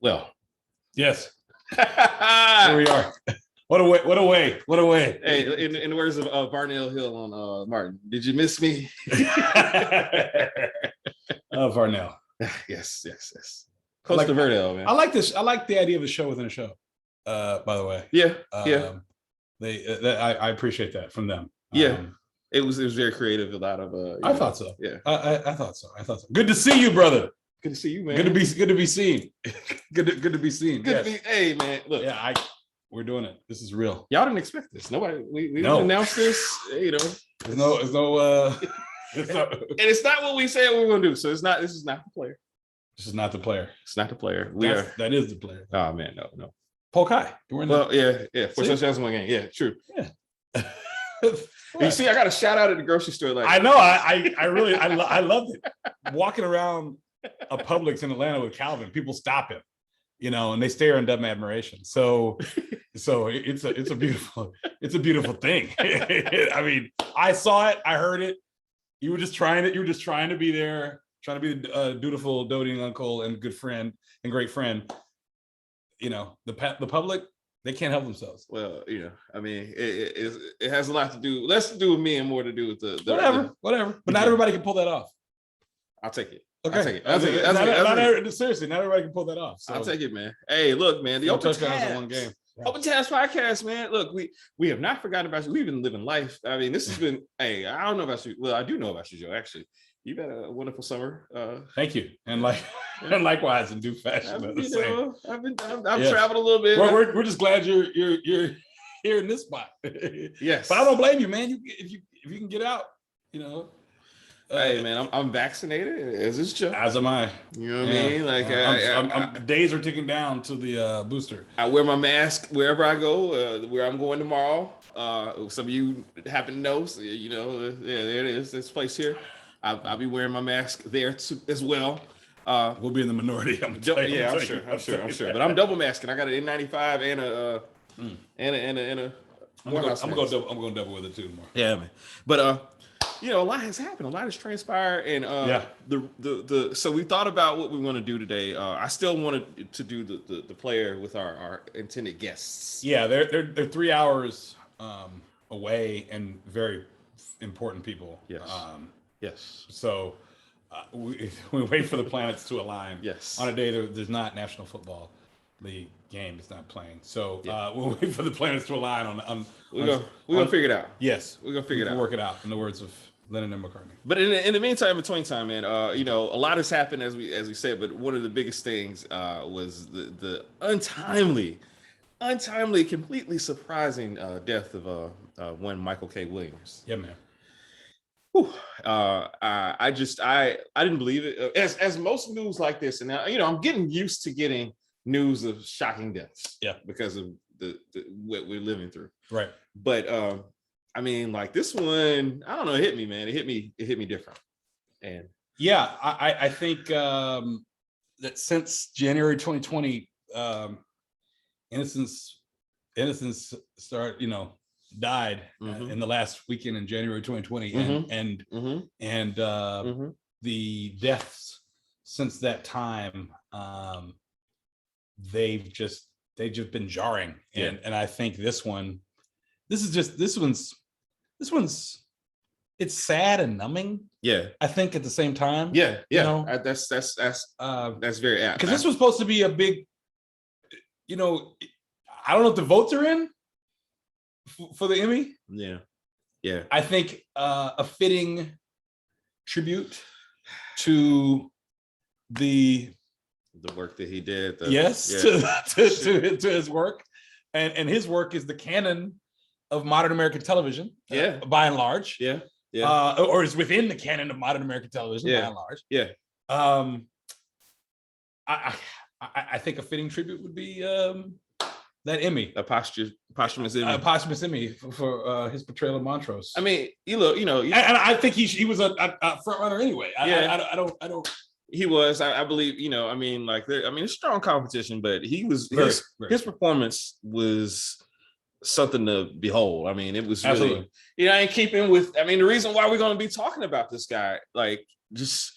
Well, yes. Here we are. What a way! What a way! What a way! Hey, in the words of Varnell Hill on Martin, did you miss me? Varnell. Yes. Close to Verdell, man. I like this. I like the idea of a show within a show. By the way, yeah. I appreciate that from them. Yeah, it was very creative. A lot of I thought so. Yeah, I thought so. Good to see you, brother. Good to see you, man. Good to be seen. good to be seen. Good to be. Hey, man. Look. Yeah, we're doing it. This is real. Y'all didn't expect this. Nobody. We didn't announce this. There's no. And it's not what we said we were gonna do. So it's not. This is not the player. This is not the player. It's not the player. That is the player. Oh man, no. Polkai. Yeah. For such one game. Yeah, true. Yeah. You see, I got a shout out at the grocery store. Like I know. I really loved it. Walking around a Publix in Atlanta with Calvin, people stop him, and they stare in dumb admiration. So it's a beautiful thing. I mean, I saw it, I heard it. You were just trying to be there, trying to be a dutiful, doting uncle and good friend and great friend. The public, they can't help themselves. Well, I mean, it has a lot to do, less to do with me and more to do with the whatever. But not everybody can pull that off. I'll take it. Okay. Seriously, not everybody can pull that off. So. I'll take it, man. Hey, look, man, the Open touchdowns in one game. Open Tabs podcast, man. Look, we have not forgotten about you. We've been living life. I mean, this has been. Hey, I don't know about you. Well, I do know about you, Joe. Actually, you've had a wonderful summer. Thank you, and likewise in due fashion. I've traveled a little bit. We're just glad you're here in this spot. Yes, but I don't blame you, man. If you can get out, Hey man, I'm vaccinated. As is Joe. As am I. You know what I mean? Like days are ticking down to the booster. I wear my mask wherever I go. Where I'm going tomorrow. Some of you happen to know. So, there it is. This place here. I'll be wearing my mask there too, as well. We'll be in the minority. I'm sure. But I'm double masking. I got an N95 and a. I'm going double with it too tomorrow. Yeah, man. But a lot has happened. A lot has transpired, and so we thought about what we want to do today. I still wanted to do the player with our intended guests. Yeah, they're 3 hours away and very important people. Yes. Yes. So we wait for the planets to align. Yes. On a day there's not National Football League game. It's not playing. So we'll wait for the planets to align on. We're gonna figure it out. Yes, we're gonna figure it out. Work it out, in the words of Lennon and McCartney. But in the meantime, between time, man, a lot has happened as we said. But one of the biggest things was the untimely, completely surprising death of one Michael K. Williams. Yeah, man. Whew. I didn't believe it. As most news like this, and I'm getting used to getting news of shocking deaths. Yeah, because of the what we're living through. Right. But I mean, like this one, I don't know, it hit me, man. It hit me different. And yeah, I think that since January 2020, innocence died in the last weekend in January 2020, and the deaths since that time, they've just been jarring, and I think this one's it's sad and numbing. Yeah, I think at the same time. Yeah. That's very apt. Because this was supposed to be a big, I don't know if the votes are in for the Emmy. Yeah. I think a fitting tribute to the work that he did. To his work, and his work is the canon of modern American television. By and large. Yeah. Or is within the canon of modern American television. By and large. Yeah. I think a fitting tribute would be that Emmy, a posthumous Emmy, for his portrayal of Montrose. I mean, and I think he was a front runner anyway. I don't. He was, I believe, it's strong competition, but he was his performance was something to behold. I mean, it was really, in keeping with. I mean, the reason why we're going to be talking about this guy, like, just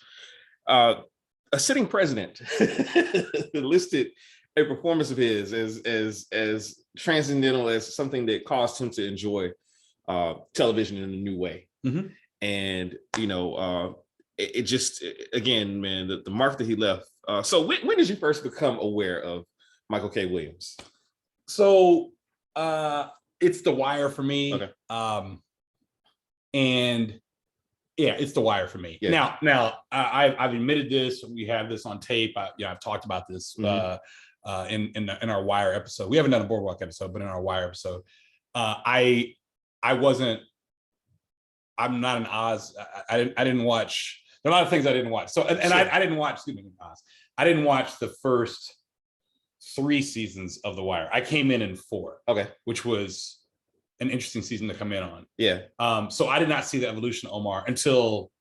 a sitting president listed a performance of his as transcendental, as something that caused him to enjoy television in a new way. And it just, again, man, the mark that he left. So when did you first become aware of Michael K. Williams? So it's The Wire for me. Okay. And yeah, it's The Wire for me. Yeah. Now I've admitted this. We have this on tape. I've talked about this in our Wire episode. We haven't done a Boardwalk episode, but in our Wire episode, I'm not an Oz. I didn't watch. There are a lot of things I didn't watch. So and I didn't watch. Excuse me, Oz. I didn't watch the first 3 seasons of The Wire. I came in 4. Okay. Which was an interesting season to come in on. Yeah. So I did not see the evolution of Omar until.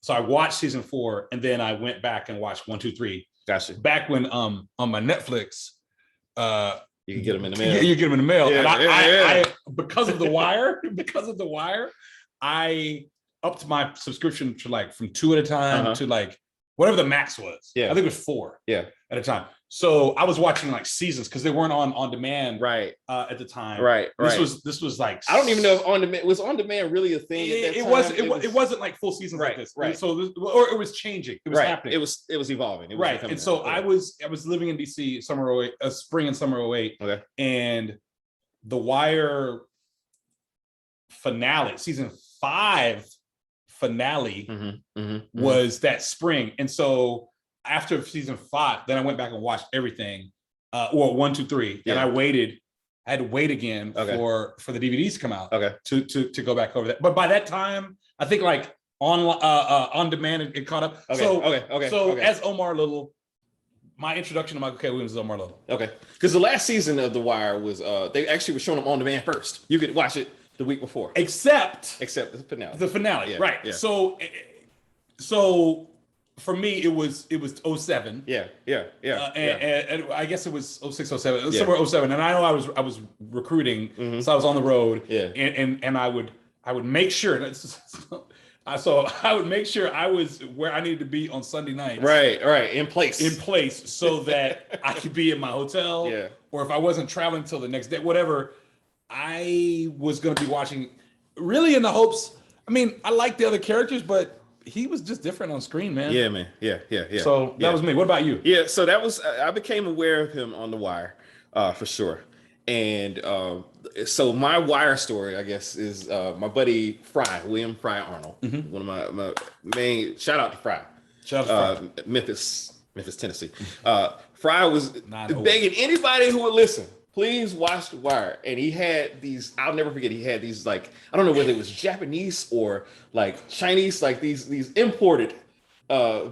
So I watched season 4, and then I went back and watched 1, 2, 3. Gotcha. Back when on my Netflix, you can get them in the mail. You get them in the mail. Yeah, and I because of The Wire, I upped my subscription to like from 2 at a time to like whatever the max was. Yeah. I think it was 4 at a time. So I was watching like seasons because they weren't on demand at the time. Right. This was like, I don't even know if on demand really a thing. It wasn't like full seasons like this. Right. So or it was changing. It was happening. It was evolving. It was right. And so I was living in DC spring and summer 08. Okay. And The Wire finale, season 5 finale was that spring. And so after season 5, then I went back and watched everything, or 1, 2, 3, and I had to wait again for the DVDs to come out to go back over that. But by that time, I think like on demand it caught up. So as Omar Little, my introduction to Michael K. Williams is Omar Little. Okay. Because the last season of The Wire was they actually were showing them on demand first. You could watch it the week before. Except the finale. The finale, right. Yeah. So for me, it was 07. Yeah. And I guess it was 06, 07. It was somewhere 07. And I know I was recruiting, so I was on the road. Yeah. And I would make sure. So I would make sure I was where I needed to be on Sunday nights. Right. In place, so that I could be in my hotel. Yeah. Or if I wasn't traveling till the next day, whatever, I was going to be watching. Really, in the hopes. I mean, I like the other characters, but he was just different on screen, man. Yeah, man. Yeah. So that was me. What about you? Yeah. So that was I became aware of him on The Wire, for sure. And so my Wire story, I guess, is my buddy William Fry Arnold, one of my main. Shout out to Fry. Shout out to Fry. Memphis, Tennessee. Fry was begging anybody who would listen, please watch The Wire. And he had these, I'll never forget, he had these, like, I don't know whether it was Japanese or like Chinese, like these imported yeah.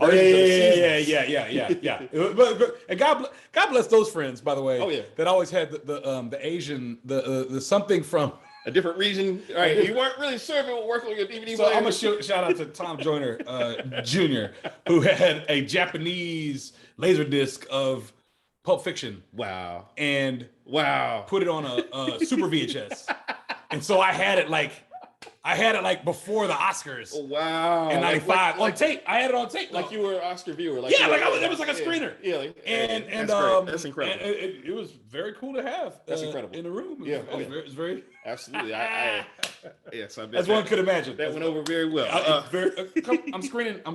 And God bless those friends, by the way. Oh yeah, that always had the Asian the something from a different region. Right, you weren't really sure if it would work on your DVD. So I'm gonna shout out to Tom Joyner Jr., who had a Japanese laser disc of Pulp Fiction. Wow. And put it on a Super VHS, and so I had it like before the Oscars. Oh, wow. In 95 on tape. I had it on tape. Like you were an Oscar viewer. Like it was like a screener. Yeah. And that's incredible. And it was very cool to have. That's incredible. In the room. It was very absolutely. Yes, I bet. As one could imagine. That went over very well. I'm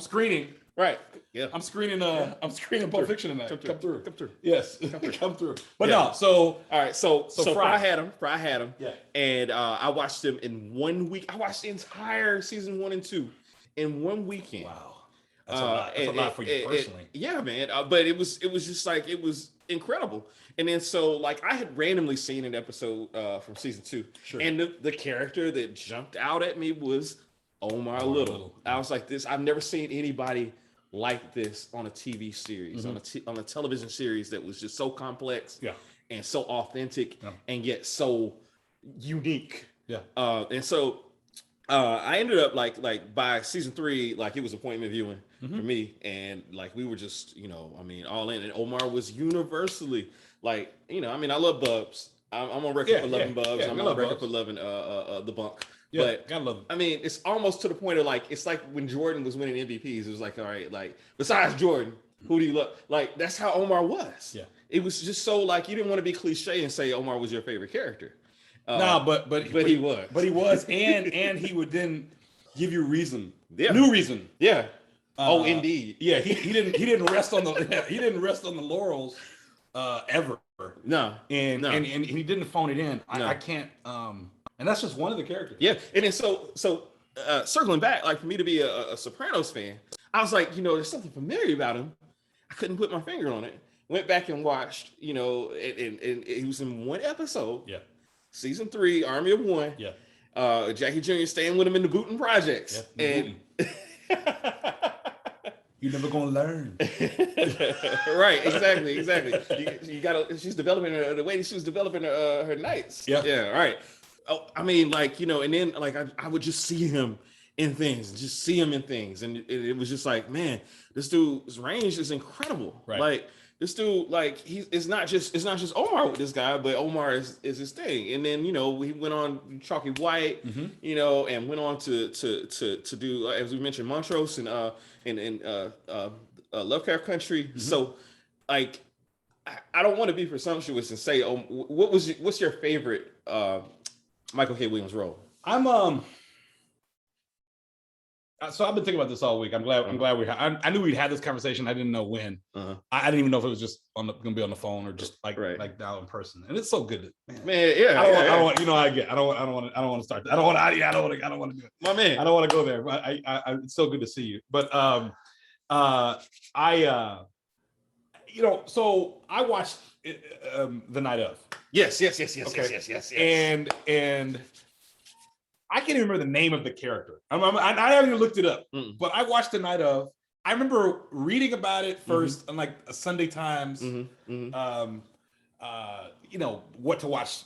screening. Right. Yeah. I'm screening Pulp Fiction tonight. Come through. Yes. Come through. But no, so all right, so Fry had him. Yeah. And I watched them in 1 week. I watched the entire season 1 and 2 in 1 weekend. Wow. That's a lot for you personally. Yeah, man. But it was just like, it was incredible. And then so like I had randomly seen an episode from season 2. Sure. And the character that jumped out at me was Omar Little. I was like, I've never seen anybody like this on a TV series, on a television series that was just so complex and so authentic and yet so unique. Yeah. And so I ended up like by season 3, like it was appointment viewing for me. And like we were just, all in. And Omar was universally like, I love Bubs. I'm on record for loving Bubs. I'm on record for loving the Bunk. Yeah, but gotta love it. It's almost to the point of like, it's like when Jordan was winning MVPs. It was like, all right, like besides Jordan, Who do you love? Like that's how Omar was. Yeah. It was just so like you didn't want to be cliche and say Omar was your favorite character. No, but he was. But he was, and he would then give you reason, Yeah. new reason. Yeah. Oh, indeed. Yeah, he didn't rest on the laurels ever. No. And he didn't phone it in. I can't. And that's just one of the characters. Yeah, and then so circling back, like for me to be a Sopranos fan, I was like, there's something familiar about him. I couldn't put my finger on it. Went back and watched, and he was in one episode. Yeah. Season 3, Army of One. Yeah. Jackie Jr. staying with him in the Booten projects. Yeah, and you're never gonna learn. Right, exactly. You gotta. She's developing the way she was developing her nights. Yeah, right. Oh, I mean, like and then like I would just see him in things, and it was just like, man, this dude's range is incredible. Right. Like this dude, like it's not just Omar with this guy, but Omar is his thing. And then he went on Chalky White, and went on to do as we mentioned Montrose and Lovecraft Country. So like I don't want to be presumptuous and say what's your favorite Michael K. Williams role? So I've been thinking about this all week. I'm glad I knew we'd had this conversation. I didn't know when. I didn't even know if it was just going to be on the phone or just like now in person. And it's so good. Man, yeah. I don't want I don't want to start. I don't want to do it. My man. I don't want to go there. But it's so good to see you. But so I watched the night of. Yes. Okay. Yes. And I can't even remember the name of the character. I haven't even looked it up, but I watched the night of. I remember reading about it first on like a Sunday Times. What to watch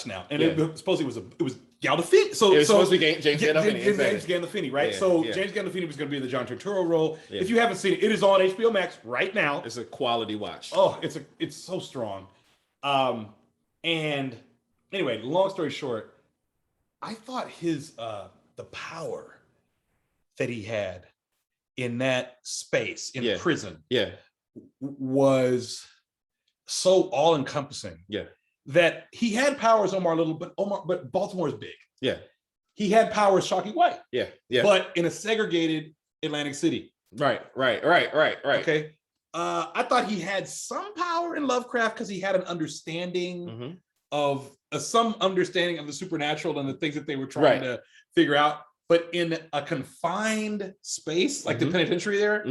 now, and it supposedly it was Gandolfini. So it was supposed to be James Gandolfini. James Gandolfini, right? Yeah, so James Gandolfini was going to be the John Turturro role. Yeah. If you haven't seen it, it is on HBO Max right now. It's a quality watch. Oh, it's so strong. And anyway, long story short, I thought his the power that he had in that space in prison was so all-encompassing. Yeah. That he had powers Omar Little, but Baltimore is big. Yeah. He had powers Chalky White. Yeah. Yeah. But in a segregated Atlantic City. Right. Okay. I thought he had some power in Lovecraft because he had an understanding of some understanding of the supernatural and the things that they were trying to figure out. But in a confined space, like the penitentiary there,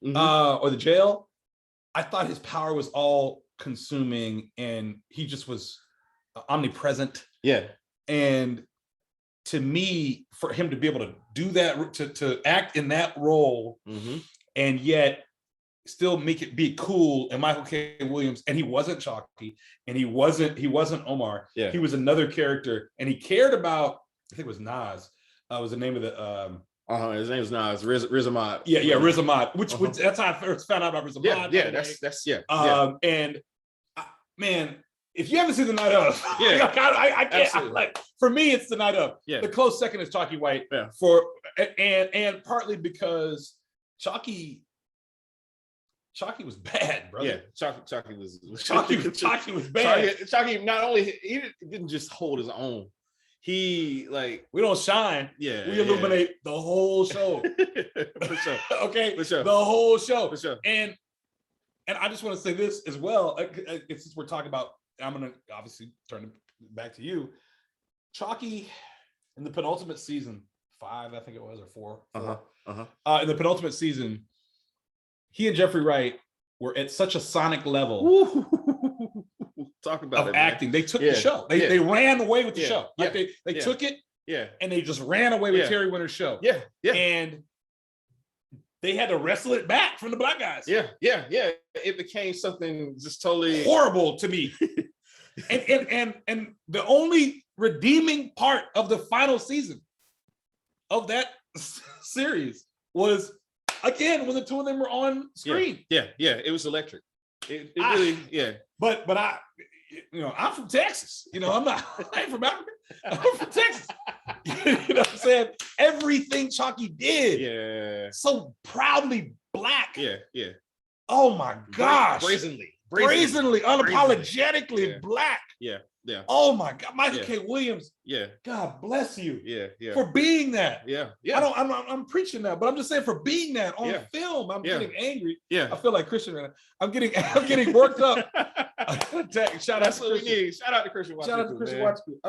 or the jail, I thought his power was all consuming and he just was omnipresent. Yeah. And to me, for him to be able to do that, to act in that role and yet still make it be cool, and Michael K. Williams, and he wasn't Chalky, and he wasn't Omar. Yeah. He was another character, and he cared about, I think it was Nas, was the name of the his name is Nas, Riz Ahmad. Yeah, Riz Ahmad, which that's how I first found out about Riz Ahmad. Yeah. And man, if you haven't seen the night of, I can't. Like, for me, it's the night of. Yeah. The close second is Chalky White. Yeah. And partly because Chalky was bad, brother. Yeah, Chalky was bad. Chalky not only he didn't just hold his own. He we don't shine. Yeah, we illuminate the whole show. For sure. Okay, for sure. The whole show. For sure. And I just want to say this as well. Since we're talking about, I'm going to obviously turn it back to you. Chalky in the penultimate season, 5, I think it was, or 4. In the penultimate season, he and Jeffrey Wright were at such a sonic level. Talk about of acting. They took the show. They ran away with the show. Like they took it. Yeah. And they just ran away with Terry Winter's show. Yeah. Yeah. And they had to wrestle it back from the black guys. Yeah. It became something just totally horrible to me. and the only redeeming part of the final season of that series was, again, when the two of them were on screen. Yeah. It was electric. It really, But I'm from Texas. I ain't from Africa. I'm from Texas. You know what I'm saying? Everything Chalky did, so proudly black. Yeah. Oh my gosh. brazenly, unapologetically Black. Yeah. Yeah. Oh my God, Michael K. Williams. Yeah. God bless you. Yeah. For being that. Yeah. I'm preaching that, but I'm just saying for being that on film. I'm getting angry. Yeah. I feel like Christian right now. I'm getting worked up. Shout out to what we Christian. need. Shout out to Christian. Shout out to Christian Watchman.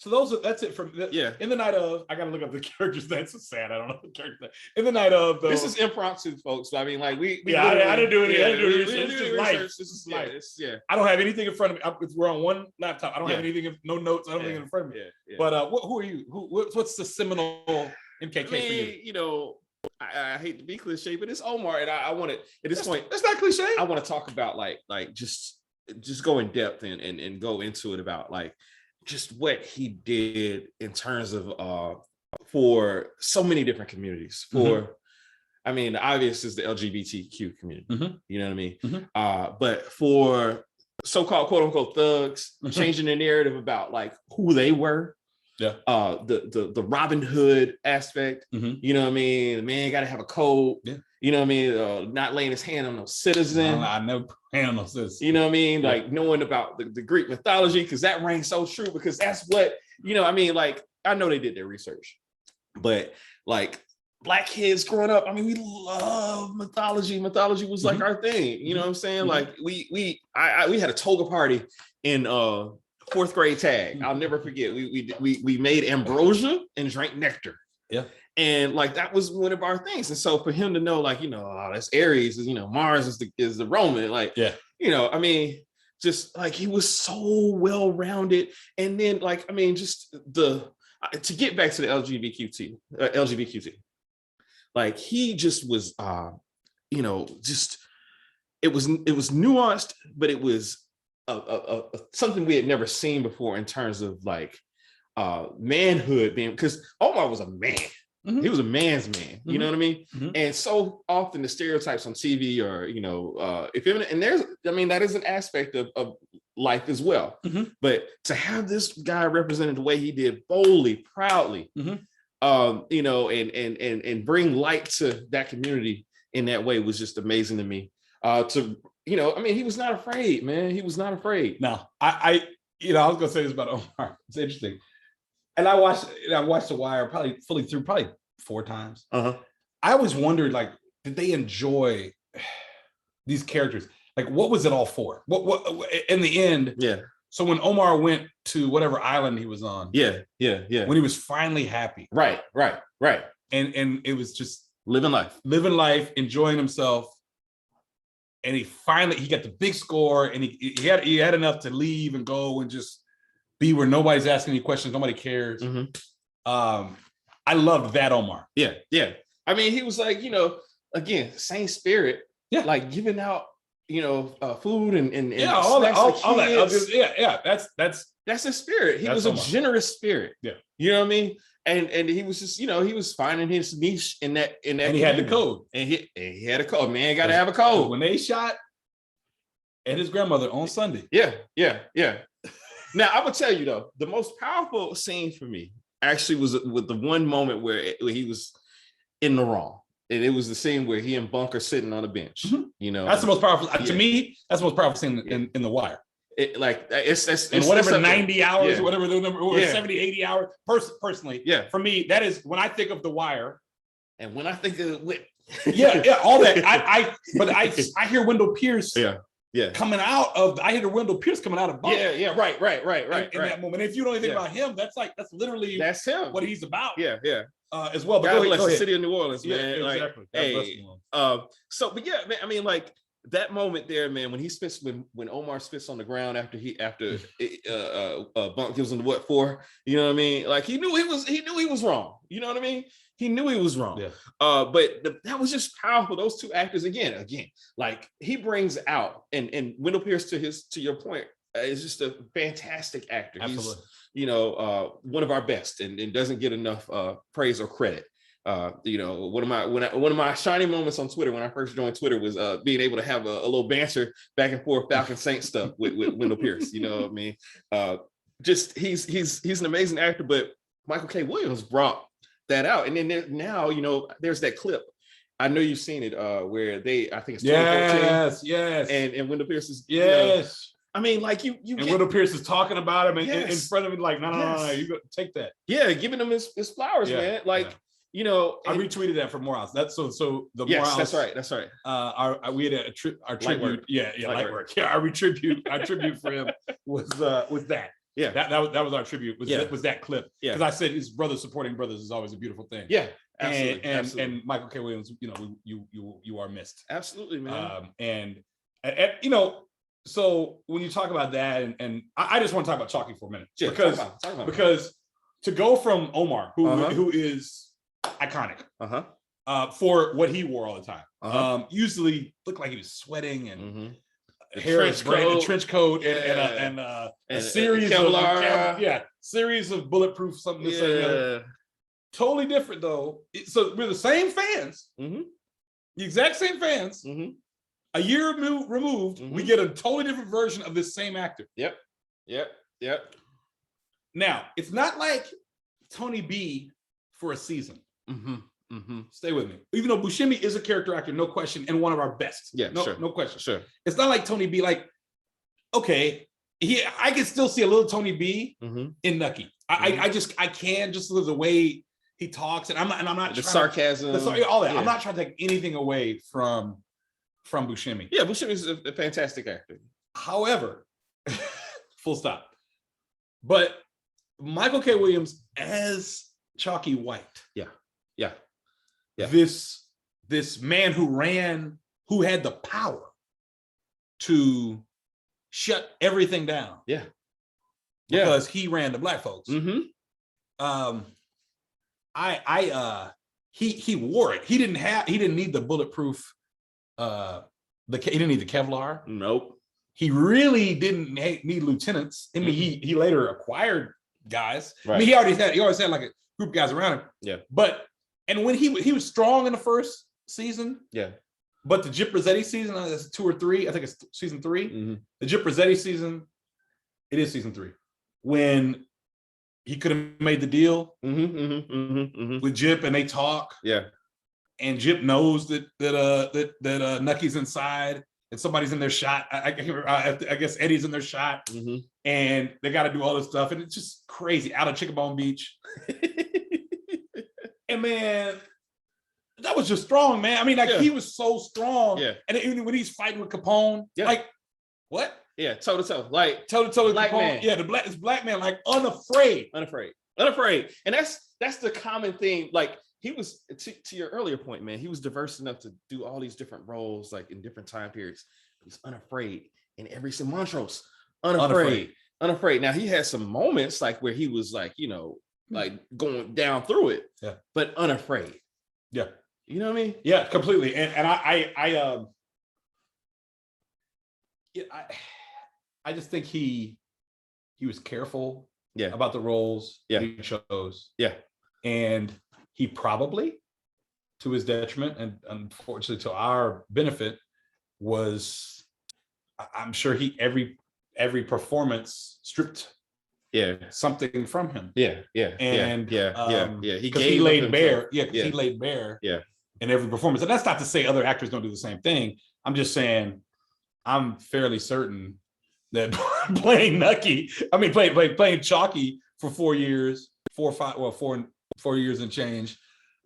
So that's it from in the night of. I gotta look up the characters. That's so sad. I don't know the characters. In the night of. This is impromptu, folks. I mean, like we I didn't do any. I didn't do research. research. This is life. This is life. I don't have anything in front of me. We're on one laptop. I don't have anything. No notes. I don't have anything in front of me. But who are you? What's the seminal MKK for you? You know, I hate to be cliche, but it's Omar, and I want to at this point. That's not cliche. I want to talk about like just go in depth and go into it about like just what he did in terms of for so many different communities. I mean, the obvious is the LGBTQ community. You know what I mean? But for so-called quote unquote thugs, changing the narrative about like who they were. The Robin Hood aspect. You know what I mean? The man got to have a code. You know what I mean? Not laying his hand on no citizen. I never hand on no citizen. You know what I mean? Like knowing about the Greek mythology, because that rings so true, because that's what, you know, I mean, like, I know they did their research, but like Black kids growing up, I mean, we love mythology. Mythology was like our thing. You know what I'm saying? Like we had a toga party in fourth grade tag. I'll never forget. We made ambrosia and drank nectar. And like that was one of our things. And so for him to know, like, you know, that's Aries, you know, Mars is the Roman, like, you know, I mean, just like he was so well-rounded. And then like, I mean, just to get back to the LGBTQ, like he just was, you know, just it was nuanced, but it was something we had never seen before in terms of like manhood being, because Omar was a man. He was a man's man, you know what I mean? And so often the stereotypes on TV or, you know, and there's, I mean, that is an aspect of life as well. But to have this guy represented the way he did, boldly, proudly, you know, and bring light to that community in that way was just amazing to me. You know, I mean, he was not afraid, man. He was not afraid. No, you know, I was gonna say this about Omar. It's interesting. And I watched The Wire probably fully through, probably 4 times. I always wondered, like, did they enjoy these characters? Like, what was it all for? What in the end? So when Omar went to whatever island he was on, when he was finally happy, right, and it was just living life, enjoying himself, and he got the big score, and he had enough to leave and go and just be where nobody's asking any questions, nobody cares. I loved that Omar. I mean, he was like, you know, again, same spirit, like giving out, you know, food and all that. That's his spirit. He was Omar. A generous spirit. You know what I mean? And he was just, you know, he was finding his niche in that. And he had the code. And he had a code. Man, got to have a code. When they shot at his grandmother on Sunday. Now, I would tell you, though, the most powerful scene for me actually was with the one moment where he was in the wrong. And it was the scene where he and Bunker sitting on a bench. You know, that's the most powerful. To me, that's the most powerful scene in The Wire. It's whatever 90 hours, whatever the number, or 70, 80 hours. Personally, for me, that is when I think of The Wire. And when I think of Whip. All that. I hear Wendell Pierce. Coming out of, I hear the Wendell Pierce coming out of Bunker. Right. In that moment. If you know anything about him, that's literally him. What he's about. As well. But God bless the city of New Orleans, man. Exactly. But yeah, man. I mean, like that moment there, man, when he spits, when Omar spits on the ground after Bunk gives him the what for. You know what I mean? Like he knew he was wrong. You know what I mean? He knew he was wrong. But that was just powerful. Those two actors, again, like he brings out, and Wendell Pierce, to your point, is just a fantastic actor. Absolutely. He's, you know, one of our best, and doesn't get enough praise or credit. You know, one of my shining moments on Twitter when I first joined Twitter was being able to have a little banter back and forth Falcon Saint stuff with Wendell Pierce. You know what I mean? Just he's an amazing actor, but Michael K. Williams brought that out. And then now, you know, there's that clip I know you've seen it where I think it's 2014. Yes. And Wendell Pierce is, yes. I mean, like you and Wendell Pierce is talking about him in front of him, like, no, you go take that. Yeah, giving him his flowers, man. Like, I retweeted that for Morehouse. That's so the Morehouse. That's right. We had our tribute. Light work. Yeah, our tribute for him was that. Yeah, that was our tribute. Was that clip? Yeah, because I said his brothers supporting brothers is always a beautiful thing. Yeah, absolutely. And Michael K. Williams, you are missed. Absolutely, man. And so when you talk about that, and I just want to talk about Chalky for a minute, because because to go from Omar, who is iconic, for what he wore all the time, usually looked like he was sweating and. Hair trench coat and a series of series of bulletproof something this and the other. Totally different though. So we're the same fans, the exact same fans. A year removed, we get a totally different version of this same actor. Yep. Now it's not like Tony B for a season. Stay with me. Even though Buscemi is a character actor, no question, and one of our best. Yeah, no question. Sure. It's not like Tony B. Like, okay, I can still see a little Tony B. In Nucky. I can just the way he talks, and I'm not the sarcasm, all that. Yeah. I'm not trying to take anything away from Buscemi. Yeah, Buscemi is a fantastic actor. However, full stop. But Michael K. Williams as Chalky White. Yeah. This man who had the power to shut everything down. Yeah. Because he ran the black folks. He wore it. He didn't need the bulletproof, he didn't need the Kevlar. Nope. He really didn't need lieutenants. I mean, he later acquired guys. Right. I mean, he always had like a group of guys around him. Yeah. And when he was strong in the first season. Yeah. But the Gyp Rossetti season, that's 2 or 3. I think it's season 3. The Gyp Rossetti season, it is season 3. When he could have made the deal with Gyp and they talk. Yeah. And Gyp knows that Nucky's inside and somebody's in their shot. I guess Eddie's in their shot. And they got to do all this stuff. And it's just crazy out of Chickabone Beach. And man, that was just strong, man. I mean, like he was so strong. Yeah. And even when he's fighting with Capone, like what? Yeah, toe to toe, like toe to toe with black Capone. Man. Yeah, this black man, like unafraid. And that's the common theme. Like he was to your earlier point, man. He was diverse enough to do all these different roles, like in different time periods. He's unafraid in every single Montrose. Unafraid. Now he had some moments like where he was like, like going down through it. Yeah. But unafraid. Yeah. You know what I mean? Yeah, completely. And I just think he was careful about the roles he chose. Yeah. And he probably, to his detriment and unfortunately to our benefit, I'm sure every performance stripped something from him. He laid bare. He laid bare in every performance. And that's not to say other actors don't do the same thing. I'm just saying I'm fairly certain that playing Chalky for 4 years, 4 years and change,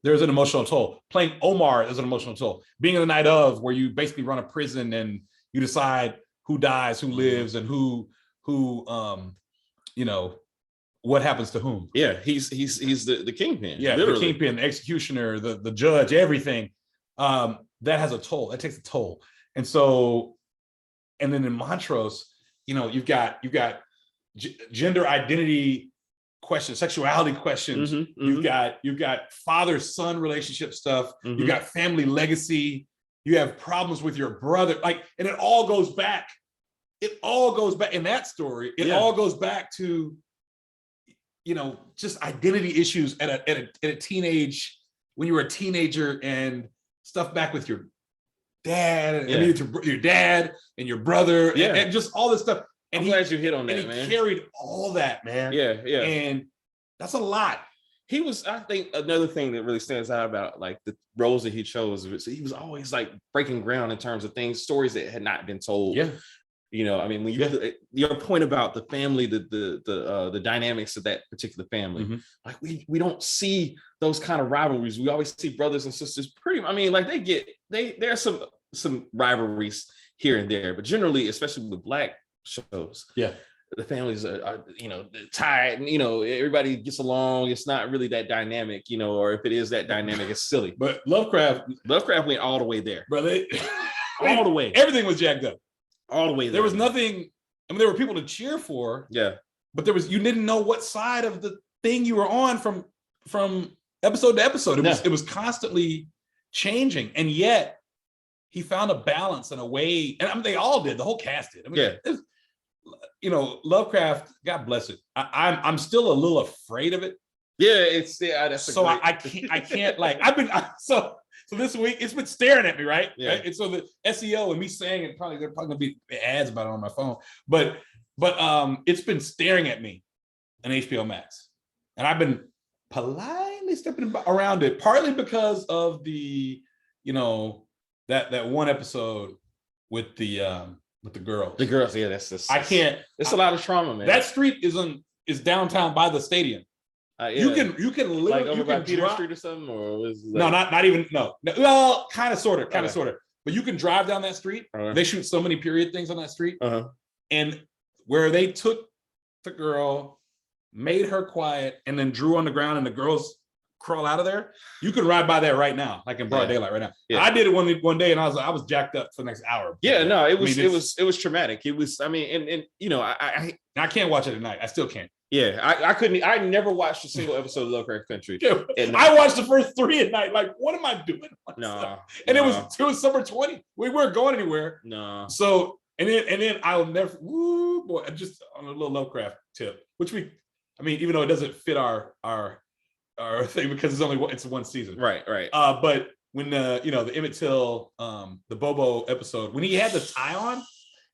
there's an emotional toll. Playing Omar is an emotional toll. Being in the night of, where you basically run a prison and you decide who dies, who lives, and who what happens to whom. Yeah, he's the kingpin. Yeah, literally. The kingpin, the executioner, the judge, everything. That has a toll. That takes a toll. And so, and then in Montrose, you've got gender identity questions, sexuality questions. You've got father-son relationship stuff. You've got family legacy. You have problems with your brother. And it all goes back. It all goes back in that story. It all goes back to, just identity issues at a teenage, when you were a teenager, and stuff back with your dad and your dad and your brother and just all this stuff. And I'm glad you hit on that, man. He carried all that, man. Yeah. And that's a lot. he was, I think, another thing that really stands out about like the roles that he chose. He was always like breaking ground in terms of stories that had not been told. Yeah. You know, I mean, when your point about the family, the dynamics of that particular family, like we don't see those kind of rivalries. We always see brothers and sisters I mean, like there's some rivalries here and there, but generally, especially with Black shows, the families are tied, and everybody gets along. It's not really that dynamic, or if it is that dynamic, it's silly. But Lovecraft went all the way there, brother. All the way. Everything was jacked up. All the way there. There was nothing. I mean, there were people to cheer for. Yeah. But you didn't know what side of the thing you were on from episode to episode. It was constantly changing, and yet he found a balance and a way. And I mean, they all did. The whole cast did. I mean, Lovecraft. God bless it. I'm still a little afraid of it. Yeah, that's so I can't like so this week it's been staring at me, right? Yeah. Right? And so the SEO and me saying it they're probably gonna be ads about it on my phone, but it's been staring at me on HBO Max, and I've been politely stepping around it, partly because of the that one episode with the girls. The girls, yeah, that's I can't. It's a lot of trauma, man. That street is downtown by the stadium. Yeah. You can literally like over by Peter Street or something, or was no, not even no. Well, kind of, sort of. But you can drive down that street. They shoot so many period things on that street, and where they took the girl, made her quiet, and then drew on the ground, and the girls crawl out of there. You can ride by there right now, like in broad daylight right now. Yeah. I did it one day, and I was jacked up for the next hour. Yeah, no, it was traumatic. It was. I mean, and I can't watch it at night. I still can't. Yeah, I couldn't. I never watched a single episode of Lovecraft Country. I watched the first 3 at night. Like, what am I doing? No, and it was summer 20. We weren't going anywhere. No. So and then I'll never. Woo, boy, just on a little Lovecraft tip, which even though it doesn't fit our thing because it's one season. Right. But when the Emmett Till, the Bobo episode, when he had the tie on,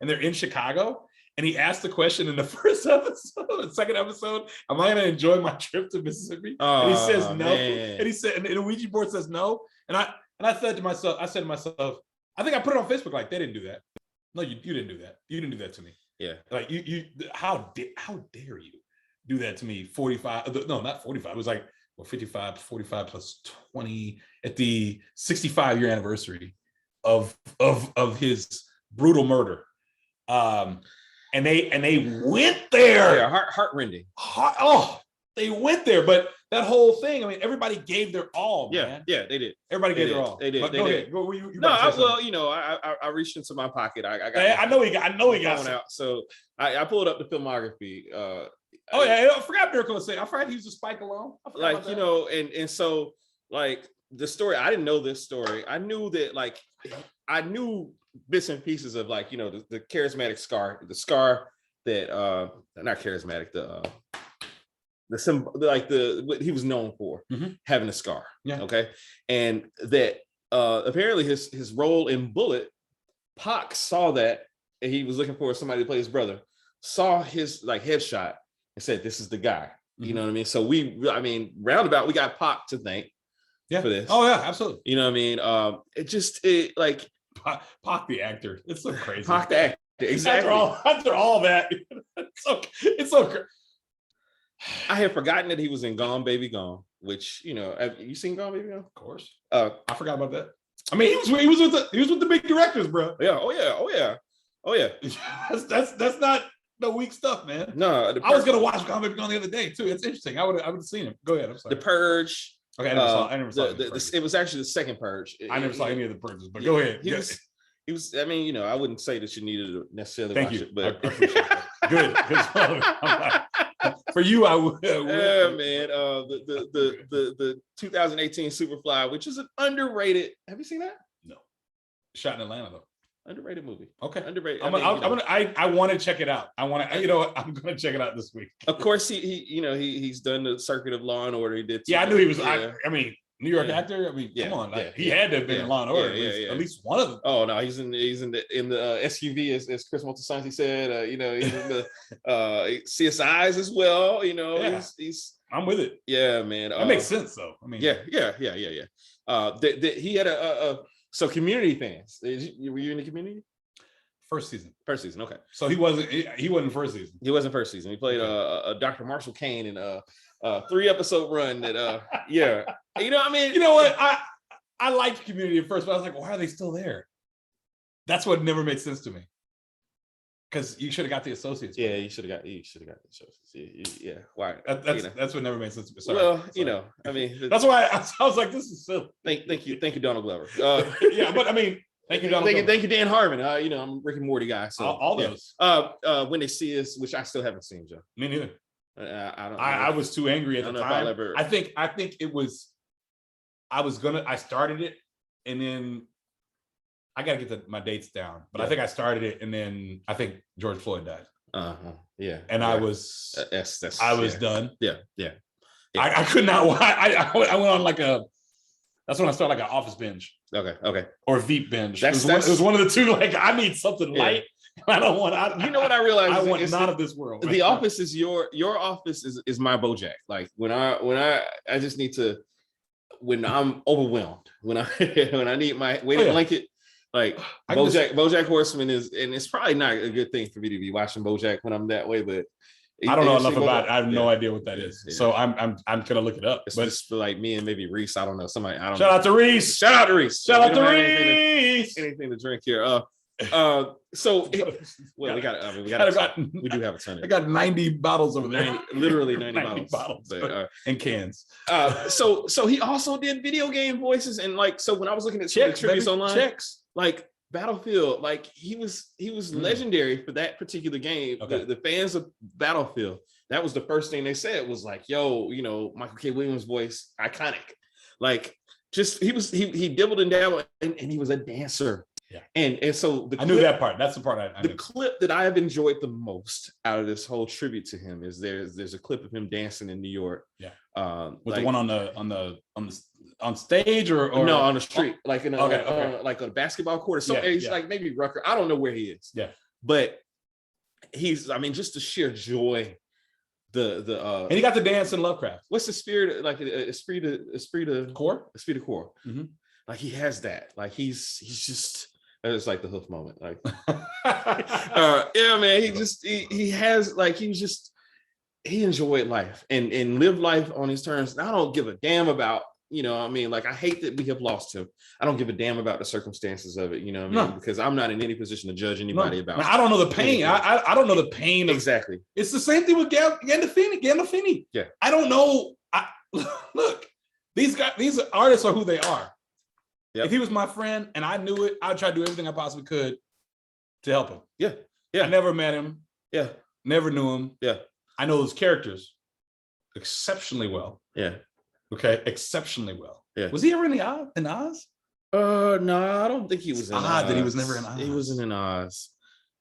and they're in Chicago. And he asked the question in the first episode, the second episode, am I going to enjoy my trip to Mississippi? And he says no. Man. And he said, and the Ouija board says no. And I said to myself, I think I put it on Facebook like, they didn't do that. No, you didn't do that. You didn't do that to me. Yeah. Like how dare you do that to me? 45, no, not 45. It was like 55, 45 plus 20 at the 65-year anniversary of his brutal murder. And they went there. Yeah, heart-rending. They went there. But that whole thing, I mean, everybody gave their all, man. Yeah, they did. Everybody gave their all. They did. But go ahead. Go, you no, I reached into my pocket. I know he got out. So I pulled up the filmography. I forgot Miracle of Saint. I forgot he was a Spike alone. Like, and so like the story, I didn't know this story. I knew that I knew bits and pieces of the charismatic scar, the scar that not charismatic, the symbol, what he was known for, having a scar. Yeah. Okay. And that apparently his role in Bullet, Pac saw that, and he was looking for somebody to play his brother, saw his headshot and said, this is the guy. You know what I mean? So roundabout, we got Pac to thank for this. Oh yeah, absolutely. You know what I mean? Pac the actor. It's so crazy. Pac the actor. Exactly. After all that, it's so crazy. I had forgotten that he was in Gone Baby Gone, which have you seen Gone Baby Gone? Of course. I forgot about that. I mean, he was with the big directors, bro. Yeah. Oh yeah. That's not no weak stuff, man. No, I was gonna watch Gone Baby Gone the other day too. It's interesting. I would have seen him. Go ahead. I'm sorry. The Purge. Okay, I never saw it. It was actually the second Purge. I never saw any of the Purges, but go ahead. He was. I mean, I wouldn't say that you needed to necessarily watch it, but I appreciate that. Good. For you, I would. Yeah, man. The 2018 Superfly, which is an underrated. Have you seen that? No. Shot in Atlanta though. Underrated movie. Okay. Underrated. I want to check it out. I'm gonna check it out this week. Of course, he's done the circuit of Law and Order. He did. Yeah, I knew he was. Yeah. I mean, New York actor. I mean, come on, he had to have been in Law and Order. At least one of them. Oh no, he's in the SUV as Chris Moltisanti said. He's in the CSIs as well. He's I'm with it. Yeah, man. That makes sense, though. I mean, yeah. He had so Community fans. Were you in the Community? First season. First season. Okay. So he wasn't first season. He wasn't first season. He played Dr. Marshall Kane in a 3-episode run that yeah. You know, I mean, you know what? I liked Community at first, but I was like, why are they still there? That's what never made sense to me. Because you should have got the associates. Yeah, you should have got the associates. Yeah. Why? That's what never made sense to me. Sorry. Well, you know, I mean, that's why I was like, this is silly. Thank you, Donald Glover. Yeah, but I mean, thank you, Donald. Thank you, Dan Harmon. You know, I'm a Rick and Morty guy. So all those. When They See Us, which I still haven't seen, Joe. Me neither. I don't. I was too angry at the time. I think it was. I started it, and then I got to get my dates down. But I think I started it, and then I think George Floyd died. Yeah. And I was. I was done. Yeah. I could not. I went on like a. That's when I started like an Office binge. Okay. Or Veep binge. It was one of the two. Like, I need something light. I don't want. You know what I realized? I want none of this world. The Office is your Office is my BoJack. Like when I just need to, when I'm overwhelmed, when I need my weighted blanket. Like BoJack Horseman is, and it's probably not a good thing for me to be watching BoJack when I'm that way, but I don't know enough about it. I have no idea what that is. Yeah. So I'm gonna look it up. It's just for like me and maybe Reese. I don't know. Somebody. I don't. Shout out to Reese. Shout out to Reese. Shout out to Reese. Anything to drink here. So well, we do have a ton. I got 90 bottles over there. Literally 90 bottles. But, and cans. So he also did video game voices, and like, so when I was looking at trivia online, like Battlefield, like he was legendary for that particular game. Okay. The fans of Battlefield, that was the first thing they said was like, yo, you know, Michael K. Williams' voice, iconic. Like, just he dibbled and dabbled, and he was a dancer. Yeah. And so I knew that part. That's the part I the knew. clip that I have enjoyed the most out of this whole tribute to him is there's a clip of him dancing in New York. Yeah. With the one on stage or no, on the street, like in like a basketball court. So like maybe Rucker. I don't know where he is. Yeah. But he's, I mean, just the sheer joy. And he got to dance in Lovecraft. What's the spirit, like esprit de corps? Esprit de corps. Mm-hmm. Like he has that. Like he's just. It's like the hoof moment. Like, yeah, man. He has, like, he enjoyed life and lived life on his terms. And I don't give a damn about, you know, I mean, like, I hate that we have lost him. I don't give a damn about the circumstances of it, you know what I mean? Because I'm not in any position to judge anybody about it. I don't know the pain. I don't know the pain. Exactly. It's the same thing with Gandolfini. Yeah. I don't know. Look, these artists are who they are. Yep. If he was my friend and I knew it, I'd try to do everything I possibly could to help him. Yeah. I never met him. Yeah. Never knew him. Yeah. I know those characters exceptionally well. Yeah. Okay. Exceptionally well. Yeah. Was he ever in Oz? No, I don't think he was in Oz. That he was never in Oz. He wasn't in Oz.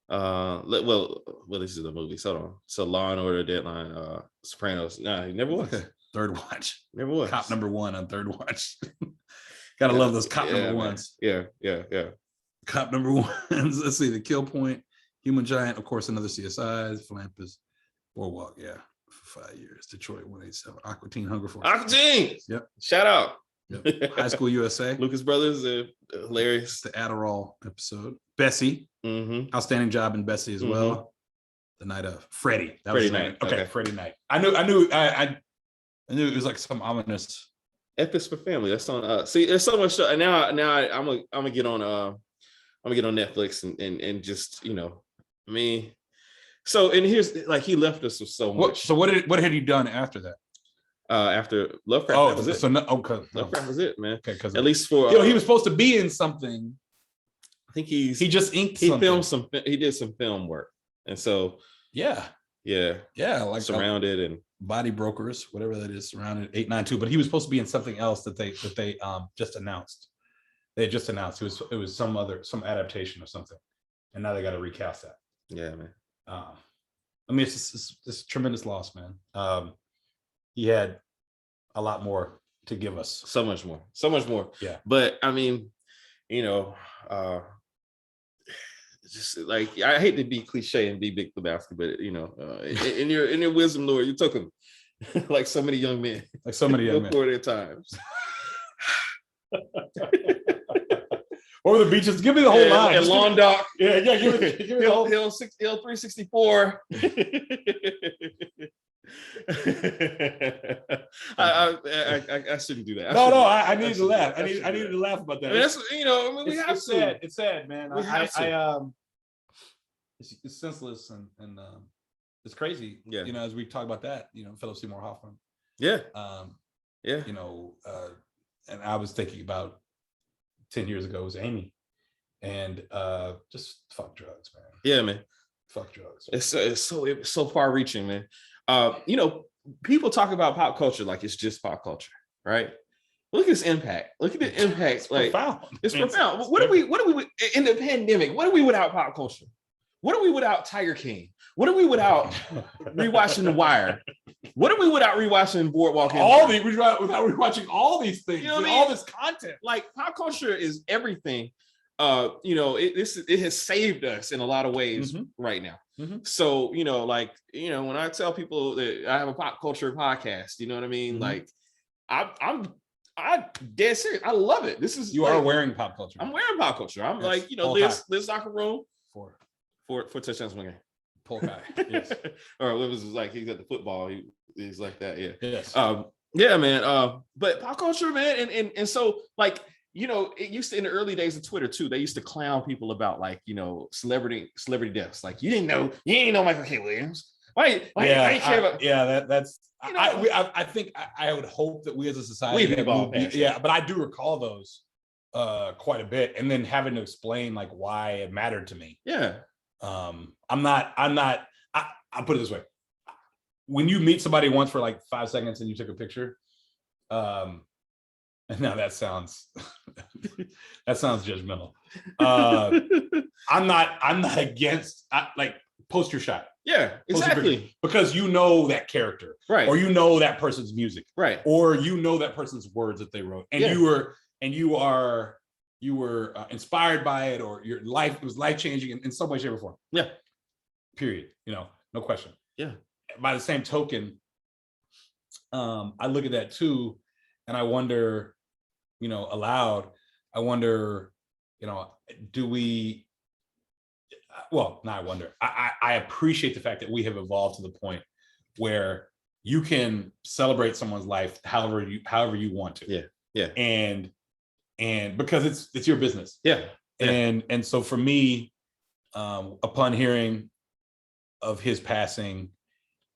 Well, this is the movie. Hold on. So Law and Order, Deadline, Sopranos. No, he never was. Third Watch. Never was. Cop number 1 on Third Watch. Gotta love those cop number ones. Yeah. Cop number 1s. Let's see, The Kill Point, Human Giant, of course, another CSI, Philampus, Boardwalk, for 5 years. Detroit 187, Aqua Teen, Hunger Force. Aqua Teen. Yep. Shout out. Yep. High School USA. Lucas Brothers, hilarious. The Adderall episode. Bessie. Mm-hmm. Outstanding job in Bessie as well. The Night of Freddie. That Freddie was Night. Okay, Freddie Night. I knew it was like some ominous. F is for Family. That's on. See, there's so much stuff. And now I'm gonna get on. I'm gonna get on Netflix and just, you know, I mean. So, and here's, like, he left us with so much. So what had he done after that? After Lovecraft, that was it. So Lovecraft was it, man. Okay, because at least for he was supposed to be in something. I think he just inked. He something. filmed some. He did some film work, and so yeah, like Surrounded and Body Brokers, whatever that is, Surrounded 892. But he was supposed to be in something else that they just announced. They had just announced it was some adaptation of something, and now they got to recast that. Yeah, man. I mean, it's a tremendous loss, man. He had a lot more to give us. So much more. Yeah. But I mean, you know, just like, I hate to be cliche and be Big Lebowski, but you know, in your wisdom, Lord, you took him. Like so many young men. Like so many young men. Before their times. Or the beaches. Give me the whole line. And Lawn Dock. Yeah, give me the whole. Hill 364. I shouldn't do that. I needed to laugh. I needed to laugh about that. I mean, that's, you know, I mean, we have it's to. sad. It's sad, man. It's senseless and it's crazy. Yeah. You know, as we talk about that, you know, Philip Seymour Hoffman. Yeah. Yeah. You know, and I was thinking about 10 years ago was Amy, and just fuck drugs, man. Yeah, man. Fuck drugs. It's so far reaching, man. You know, people talk about pop culture like it's just pop culture, right? Look at its impact. Look at the impact. It's like profound. It's profound. What are we in the pandemic? What are we without pop culture? What are we without Tiger King? What are we without rewatching The Wire? What are we without rewatching Boardwalk Empire? Without rewatching all these things, you know what I mean? All this content. Like pop culture is everything. You know, it has saved us in a lot of ways right now. So, you know, like, you know, when I tell people that I have a pop culture podcast, you know what I mean? Like, I'm dead serious. I love it. This is you are wearing pop culture. I'm wearing pop culture. I'm like, you know, Liz locker room for touchdowns one game. Polkai. Yes. Or it was like he's got the football. He's like that. Yeah. Yes. Yeah, man. But pop culture, man, and so like, you know, it used to in the early days of Twitter too. They used to clown people about like, you know, celebrity deaths. Like you ain't know Michael K. Williams. Why you care about? Yeah, that's. You know, I think I would hope that we as a society but I do recall those quite a bit, and then having to explain like why it mattered to me. Yeah. I'll put it this way. When you meet somebody once for like 5 seconds and you took a picture, and now that sounds judgmental. I'm not against like post your shot. Yeah, exactly. Because you know that character, right? Or you know that person's music, right? Or you know that person's words that they wrote, and you were inspired by it, or your life was life changing in some way, shape, or form. Yeah. Period. You know, no question. Yeah. By the same token, I look at that too, and I wonder, you know, aloud, I wonder, you know, do we? Well, no, I wonder. I appreciate the fact that we have evolved to the point where you can celebrate someone's life however you want to. Yeah. Yeah. And because it's your business. Yeah. And so for me, upon hearing of his passing,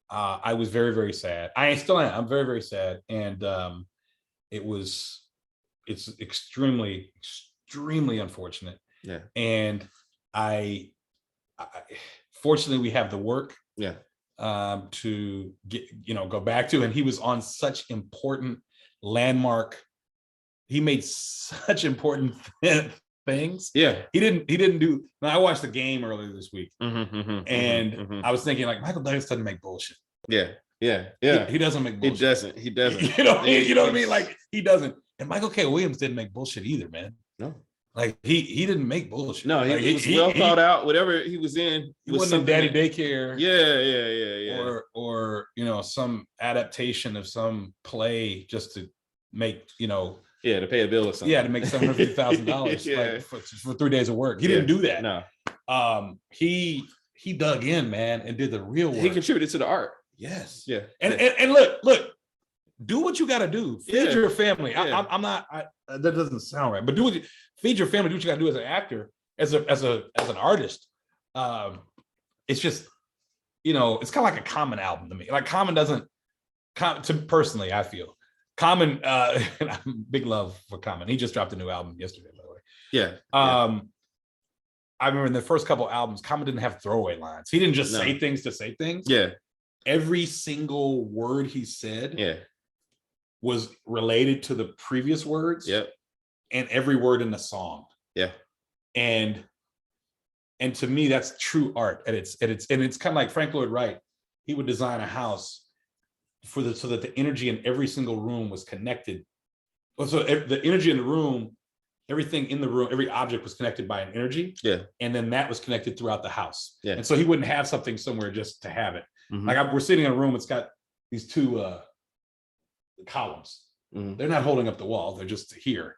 I was very, very sad. I still am. I'm very, very sad. And it's extremely, extremely unfortunate. Yeah. And I fortunately we have the work to get, you know, go back to, and he was on such important landmark. He made such important things. Yeah. He didn't do. I watched the game earlier this week, and I was thinking like Michael Douglas doesn't make bullshit. Yeah. He doesn't make bullshit. He doesn't. You know what I mean? Like he doesn't. And Michael K. Williams didn't make bullshit either, man. No. Like he didn't make bullshit. No, he was well thought out. Whatever he was in, he wasn't in Daddy Daycare. Yeah. Or you know, some adaptation of some play just to make, you know. Yeah, to pay a bill or something. Yeah, to make $750,000 for 3 days of work. He didn't do that. No. He dug in, man, and did the real work. He contributed to the art. Yes. Yeah. And look, do what you got to do. Feed your family. Yeah. I'm not. That doesn't sound right. But feed your family. Do what you got to do as an actor, as an artist. It's just, you know, it's kind of like a Common album to me. Like Common doesn't. Personally, I feel Common. Big love for Common. He just dropped a new album yesterday, by the way. Yeah. I remember in the first couple albums, Common didn't have throwaway lines. He didn't just say things to say things. Yeah. Every single word he said was related to the previous words. Yep. And every word in the song. Yeah. And to me, that's true art. And it's kind of like Frank Lloyd Wright. He would design a house so that the energy in every single room was connected. So the energy in the room, everything in the room, every object was connected by an energy. Yeah. And then that was connected throughout the house. Yeah. And so he wouldn't have something somewhere just to have it. Like we're sitting in a room, it's got, columns. Mhm. They're not holding up the wall. They're just here.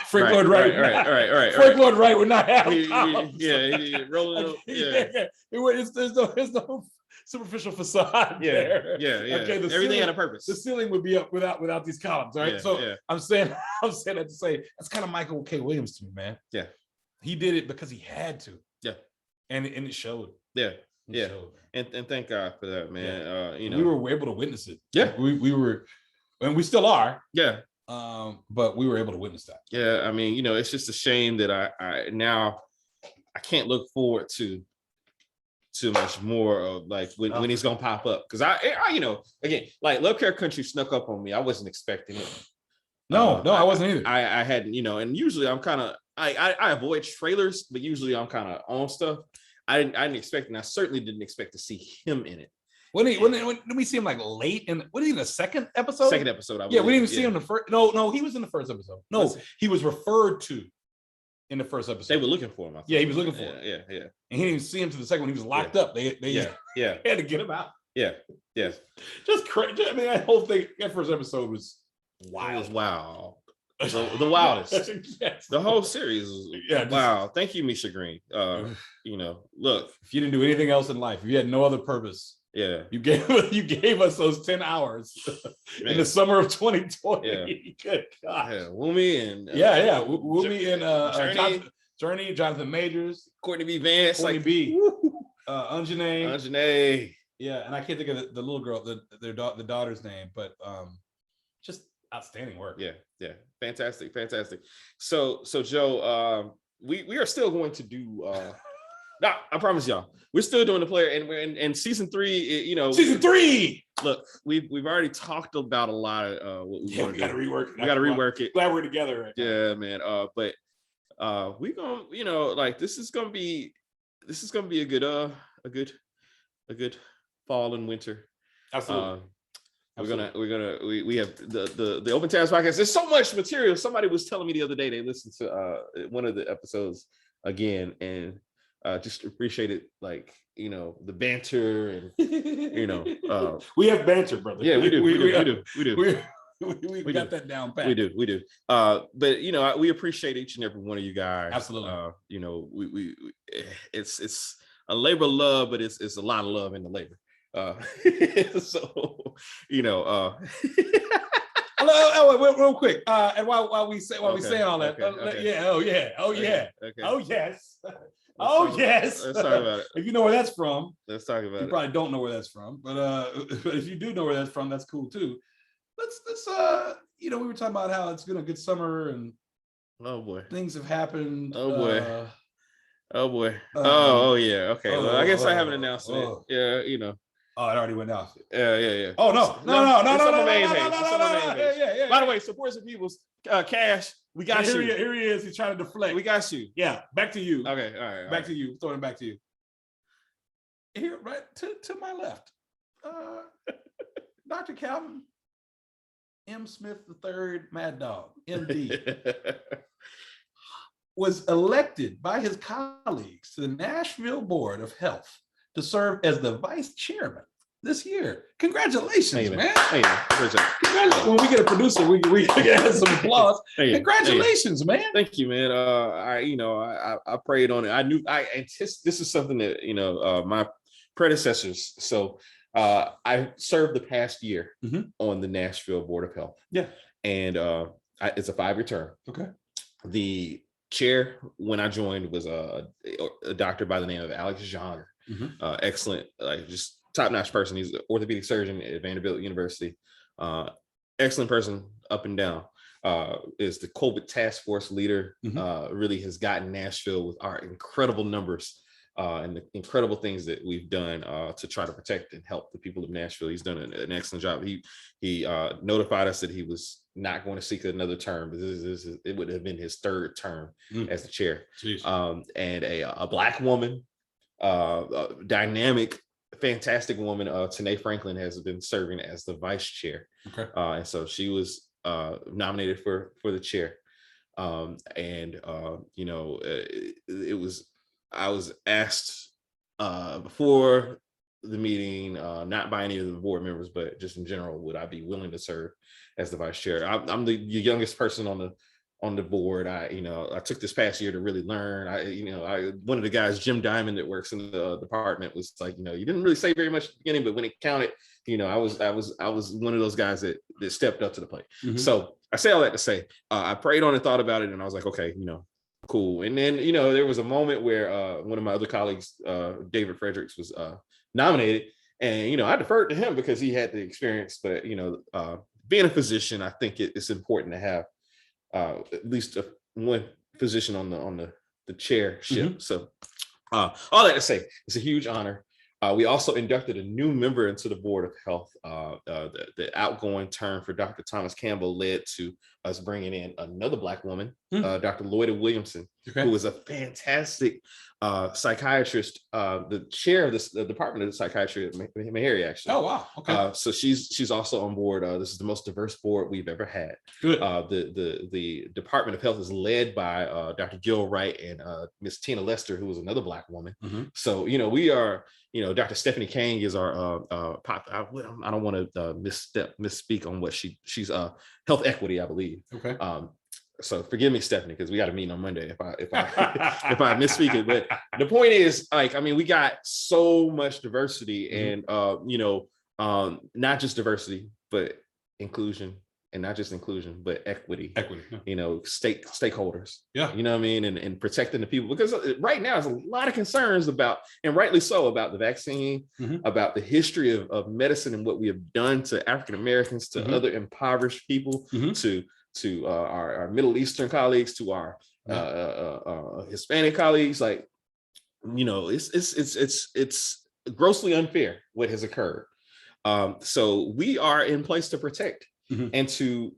Frank Lloyd Wright. Right. Frank Lloyd Wright would not have columns. Yeah, rolling up. Yeah. There's no superficial facade there. Yeah. Okay, Everything had a purpose. The ceiling would be up without these columns, right? I'm saying that to say that's kind of Michael K. Williams to me, man. Yeah. He did it because he had to. Yeah. And it showed. Yeah. It showed, and thank God for that, man. We were able to witness it. Yeah. We were, and we still are. Yeah. But we were able to witness that. Yeah, I mean, it's just a shame that I now I can't look forward to too much more of like when he's gonna pop up, because I again, like Love Care Country snuck up on me. I wasn't expecting it. No, I wasn't either. I hadn't, and usually I'm kind of I avoid trailers, but usually I'm kind of on stuff. I didn't expect, and I certainly didn't expect to see him in it. When did we see him like late in? What is he in the second episode? Second episode, I believe. Yeah, we didn't even see him in the first. No, he was in the first episode. No, he was referred to in the first episode. They were looking for him. I think. Yeah, he was looking for him. Yeah. And he didn't even see him to the second one. He was locked up. They had to get him out. Yeah. Just crazy. I mean, that whole thing. That first episode was wild. It was wild. The wildest. Yes. The whole series was wow. Thank you, Misha Green. Look, if you didn't do anything else in life, if you had no other purpose, you gave us those 10 hours in the summer of 2020. Yeah. Good God. Yeah, Woomy and Woomy and Journey, Jonathan Majors, Courtney B. Vance, Courtney B. Anjanae. Yeah, and I can't think of the little girl, the daughter's name, but just outstanding work. Yeah, fantastic. So Joe, we are still going to do. No, I promise y'all, we're still doing the player, and we're in season 3. Season 3. Look, we've already talked about a lot of what we got to rework. We got to rework it. Glad we're together. Right yeah, man. But we're gonna, like this is gonna be a good fall and winter. Absolutely. We have the Open Tabs podcast. There's so much material. Somebody was telling me the other day they listened to one of the episodes again, and just appreciated the banter and we have banter, brother. Yeah, we do. We got that down pat. We do. But we appreciate each and every one of you guys. Absolutely. We it's a labor of love, but it's a lot of love in the labor. Real quick, and while we say all that, yes. Let's talk about it. If you know where that's from, let's talk about it. You probably don't know where that's from, but if you do know where that's from, that's cool too. Let's we were talking about how it's been a good summer and oh boy, things have happened. Oh boy. Yeah. Okay. Well, I guess I have an announcement. Yeah. Oh, it already went off. Yeah. Oh no. Yeah. By the way, supports and people's Cash. We got you. Here he is. He's trying to deflect. We got you. Yeah. Back to you. Okay. All right. Back to you. Throwing it back to you. Here, right to my left. Dr. Calvin M. Smith III, Mad Dog, MD, was elected by his colleagues to the Nashville Board of Health to serve as the vice chairman this year. Congratulations, man. Congratulations. When we get a producer, we get some applause. Congratulations, man. Thank you, man. I prayed on it. This is something that my predecessors. So I served the past year on the Nashville Board of Health. Yeah. And it's a 5-year term. Okay. The chair when I joined was a doctor by the name of Alex Jonger. Excellent, just top-notch person. He's an orthopedic surgeon at Vanderbilt University. Excellent person up and down. Is the COVID task force leader. Really has gotten Nashville with our incredible numbers and the incredible things that we've done to try to protect and help the people of Nashville. He's done an excellent job. He notified us that he was not going to seek another term, but it would have been his 3rd term as the chair. And a Black woman, dynamic, fantastic woman, Tanae Franklin, has been serving as the vice chair. Okay. And so she was nominated for the chair. I was asked before the meeting, not by any of the board members, but just in general, would I be willing to serve as the vice chair? I'm the youngest person on the board. I took this past year to really learn. One of the guys, Jim Diamond, that works in the department, was like, you didn't really say very much at the beginning, but when it counted, I was one of those guys that stepped up to the plate. Mhm. So I say all that to say, I prayed on it, thought about it, and I was like, okay, cool. And then there was a moment where one of my other colleagues, David Fredericks, was nominated, and I deferred to him because he had the experience. But being a physician, I think it's important to have at least one physician on the chairship. Mhm. So all that to say, it's a huge honor. We also inducted a new member into the Board of Health. The outgoing term for Dr. Thomas Campbell led to us bringing in another Black woman, Dr. Lloyda Williamson, who is a fantastic psychiatrist, the chair of the Department of Psychiatry at Meharry, actually. Oh, wow. Okay. So she's also on board. This is the most diverse board we've ever had. Good. The Department of Health is led by Dr. Jill Wright and Miss Tina Lester, who is another Black woman. Mhm. So we are. Dr. Stephanie Kang is our pop. I don't want to misspeak on what she's health equity, I believe. Okay. So forgive me, Stephanie, because we got a meeting on Monday if I if I misspeak it. But the point is, we got so much diversity, and not just diversity, but inclusion, and not just inclusion, but equity. Equity. Yeah. Stakeholders. Yeah. You know what I mean, and protecting the people, because right now there's a lot of concerns about, and rightly so, about the vaccine, about the history of medicine and what we have done to African Americans, to other impoverished people, to our Middle Eastern colleagues, to our Hispanic colleagues. It's grossly unfair what has occurred. So we are in place to protect and to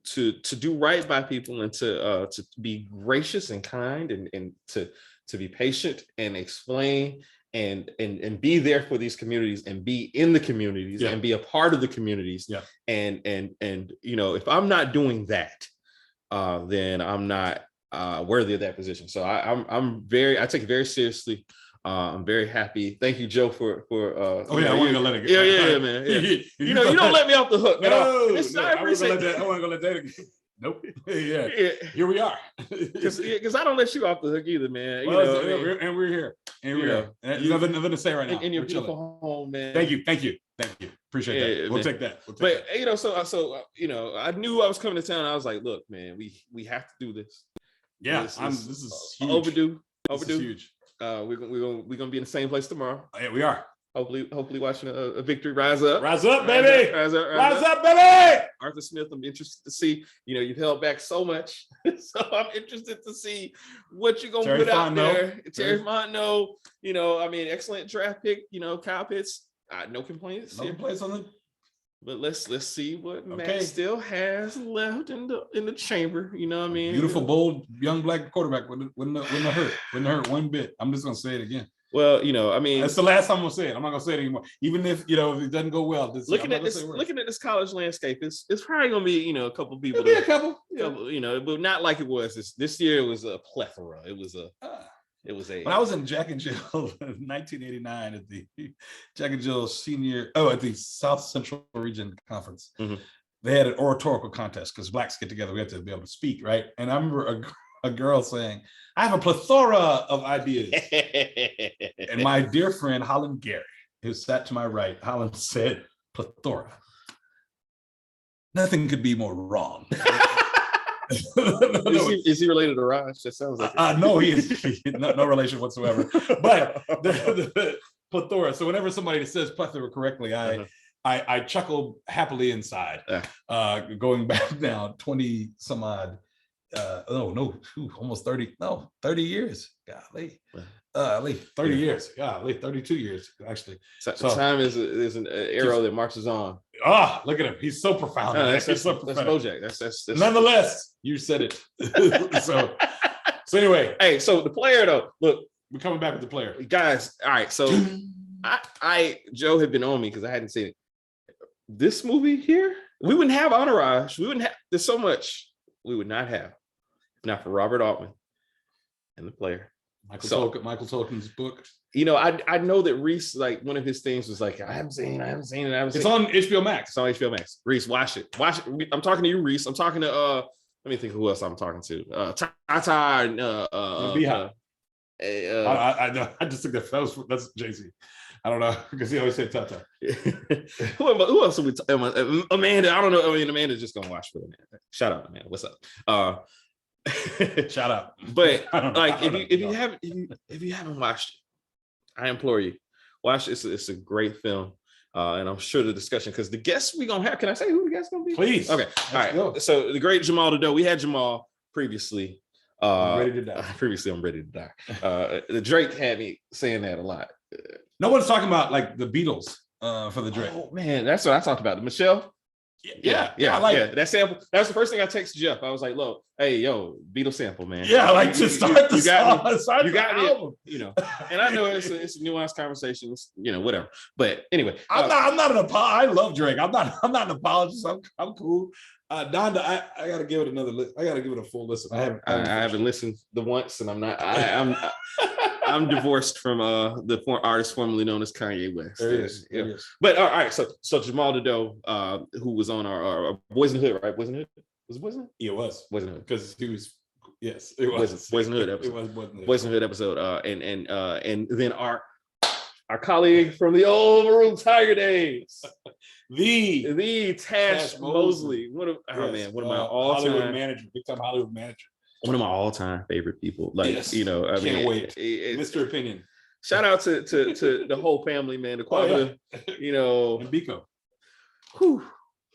do right by people, and to be gracious and kind, and to be patient and explain and be there for these communities, and be in the communities, and be a part of the communities. Yeah. And if I'm not doing that, then I'm not worthy of that position. So I take it very seriously. I'm very happy. Thank you, Joe, for I wasn't gonna let it go. Yeah, man. Yeah. you don't let me off the hook. No, I I wasn't gonna let that go. Nope. Yeah. Here we are. Because I don't let you off the hook either, man. And we're here. And we're here. Nothing to say right now. In your beautiful home, man. Thank you. Appreciate that. We'll take that. So I knew I was coming to town. I was like, look, man, we have to do this. Yeah, this is huge. Overdue. This is huge. We're gonna be in the same place tomorrow. Yeah, we are. Hopefully watching a victory rise up. Rise up, baby. Rise up, baby. Arthur Smith, I'm interested to see. You've held back so much, so I'm interested to see what you're gonna put out there. Terry Fontenot, excellent draft pick. Kyle Pitts, no complaints. No complaints on it. But let's see what Matt still has left in the chamber. You know what I mean? Beautiful, bold, young Black quarterback wouldn't hurt one bit. I'm just gonna say it again. Well, that's the last time I'm gonna say it. I'm not gonna say it anymore. Even if if it doesn't go well. Looking at this college landscape, it's probably gonna be a couple people. It'll be a couple, but not like it was this year. It was a plethora. It was a. When I was in Jack and Jill in 1989 at the Jack and Jill at the South Central Region Conference, they had an oratorical contest because Blacks get together. We have to be able to speak, right? And I remember a girl saying, "I have a plethora of ideas." And my dear friend Holland Gary, who sat to my right, Holland said, "Plethora. Nothing could be more wrong." Is he related to Raj? That sounds like no, he is no relation whatsoever. But the plethora. So whenever somebody says plethora correctly, I chuckle happily inside. Going back now 20 some odd, almost 30. No, 30 years. Golly. 30 years. Golly, 32 years actually. So time is an arrow that marches on. Look at him. He's so profound. That's Bojack. That's Nonetheless, you said it. so anyway. Hey, so the player though, look, we're coming back with the player. Guys, all right. So Joe had been on me because I hadn't seen it. This movie here, we wouldn't have Entourage. There's so much we would not have if not for Robert Altman and the player. Michael Tolkien's book. You know, I know that Reese, like one of his things was like, I haven't seen it. It's on HBO Max. It's on HBO Max. Reese, watch it. I'm talking to you, Reese. I'm talking to let me think who else I'm talking to. Tata and Beehive. I just think that's Jay-Z. I don't know because he always said Tata. Who else are we Amanda? I don't know. I mean, Amanda's just gonna watch for Amanda. Shout out, Amanda. What's up? Shout out. But like, if you haven't watched it, I implore you, watch it. It's a great film. And I'm sure the discussion, because the guests we gonna have, can I say who the guests gonna be? Please. Okay. All right. Go. So the great Jamal Doe. We had Jamal previously. I'm ready to die. Previously, I'm ready to die. The Drake had me saying that a lot. No one's talking about like the Beatles for the Drake. Oh man, that's what I talked about. Michelle. Yeah. That sample. That was the first thing I texted Jeff. I was like, "Look, hey, yo, Beatles sample, man." Yeah, like to start the song. You got me, you know. And I know it's a nuanced conversation, you know, whatever. But anyway, I'm not an apologist. I love Drake. I'm not an apologist. I'm cool. Donda, I gotta give it another. I gotta give it a full listen. I haven't listened the once, and I'm not. I'm divorced from the artist formerly known as Kanye West. There it is. Yeah. But all right, so Jamal Doe, who was on our Boys in the Hood, right? Boys in the Hood? Was it Boys in the Hood? Yeah, it was. Boys in the Hood. Because he was, yes, it was. Boys in the Hood episode. It was Boys in the Hood. Boys in the Hood episode. And then our colleague from the old Maroon Tiger days, the Tash Mosley. One of my all-time Hollywood manager, big time Hollywood manager. One of my all-time favorite people. Like, yes. You know, I can't wait. Mr. Opinion. Shout out to the whole family, man. The Quabba, you know, and Biko. Whew,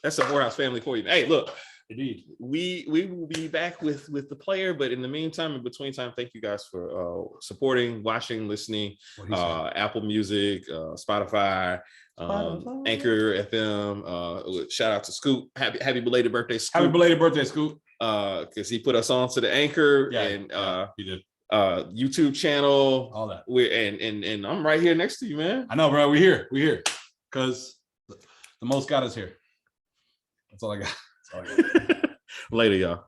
that's a Morehouse family for you. Hey, look, indeed, we will be back with the player, but in the meantime, in between time, thank you guys for supporting, watching, listening. Apple Music, Spotify, Anchor FM. Shout out to Scoop. Happy belated birthday, Scoop. Happy belated birthday, Scoop. Because he put us on to the Anchor and he did. YouTube channel, all that. And I'm right here next to you, man. I know, bro. We're here because the most got us here. That's all I got. Later, y'all.